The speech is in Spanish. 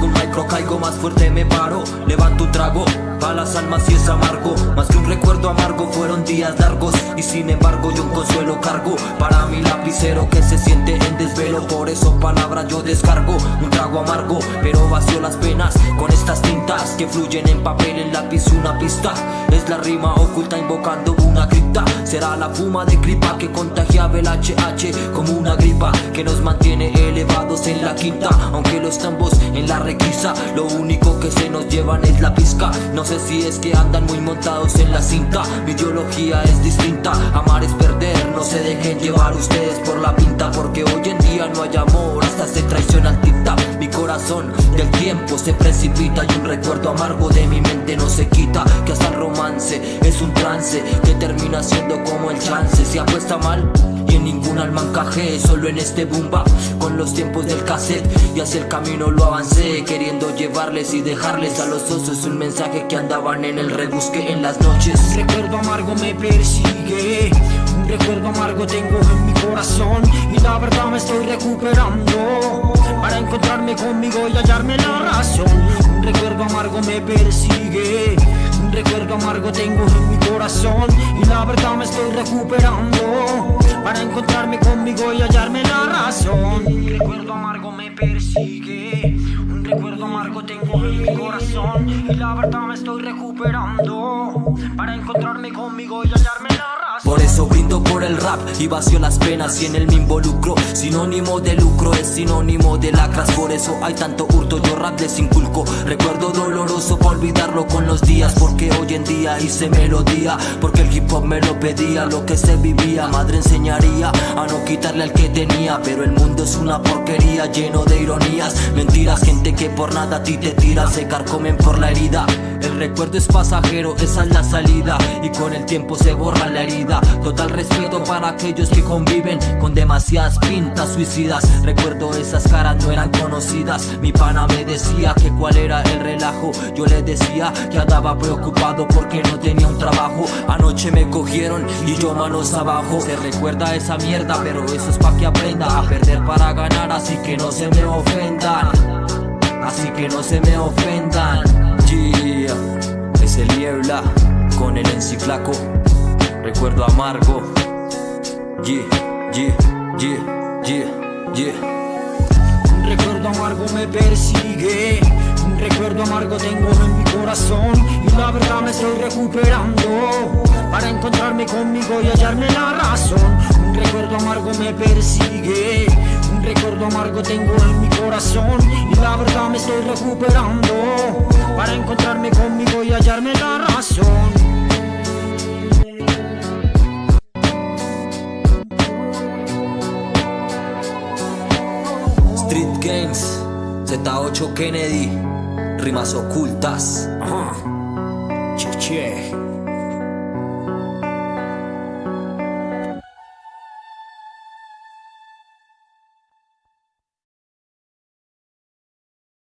Cargo un micro, caigo más fuerte, me paro. Levanto un trago, pa' las almas y es amargo. Más que un recuerdo amargo, fueron días largos. Y sin embargo yo un consuelo cargo para mi lapicero que se siente en desvelo. Por eso palabras yo descargo. Un trago amargo, pero vacío las penas con estas tintas que fluyen en papel, en lápiz, una pista. Es la rima oculta invocando una cripta. Será la fuma de gripa que contagiaba el HH como una gripa que nos mantiene elevados en la quinta. Aunque los tambos en la requisa, lo único que se nos llevan es la pizca. No sé si es que andan muy montados en la cinta. Mi ideología es distinta, amar es perder. No se dejen llevar ustedes por la pinta, porque hoy en día no hay amor, hasta se traiciona el tic-tac. Mi corazón del tiempo se precipita y un recuerdo amargo de mi mente no se quita. Que hasta el romance es un trance que termina siendo como el chance. Se apuesta mal y en ningún alma encajé, solo en este boom bap con los tiempos del cassette. Y hacia el camino lo avancé, queriendo llevarles y dejarles a los osos un mensaje que andaban en el rebusque en las noches. Un recuerdo amargo me persigue, un recuerdo amargo tengo en mi corazón, y la verdad me estoy recuperando para encontrarme conmigo y hallarme la razón. Un recuerdo amargo me persigue, un recuerdo amargo tengo en mi corazón, y la verdad me estoy recuperando para encontrarme conmigo y hallarme la razón. Un recuerdo amargo me persigue, un recuerdo amargo tengo en mi corazón, y la verdad me estoy recuperando para encontrarme conmigo y hallarme la razón. Por eso brindo por el rap y vacío las penas y en él me involucro. Sinónimo de lucro es sinónimo de lacras. Por eso hay tanto hurto, yo rap les inculco. Recuerdo doloroso para olvidarlo con los días, porque hoy en día hice melodía, porque el hip hop me lo pedía. Lo que se vivía, madre enseñaría a no quitarle al que tenía. Pero el mundo es una porquería, lleno de ironías, mentiras, gente que por nada a ti te tira, se carcomen por la herida. El recuerdo es pasajero, esa es la salida, y con el tiempo se borra la herida. Total respeto para aquellos que conviven con demasiadas pintas suicidas. Recuerdo esas caras no eran conocidas. Mi pana me decía que cuál era el relajo. Yo le decía que andaba preocupado porque no tenía un trabajo. Anoche me cogieron y yo manos abajo. Se recuerda esa mierda, pero eso es pa' que aprenda a perder para ganar, así que no se me ofendan. Así que no se me ofendan. Yeah. Es el Niebla con el Enciclaco. Recuerdo amargo. Yeah, yeah, yeah, yeah, yeah. Un recuerdo amargo me persigue, un recuerdo amargo tengo en mi corazón, y la verdad me estoy recuperando para encontrarme conmigo y hallarme la razón. Un recuerdo amargo me persigue, un recuerdo amargo tengo en mi corazón, y la verdad me estoy recuperando para encontrarme conmigo y hallarme la razón. Street Games, Z8 Kennedy, rimas ocultas. Che, che.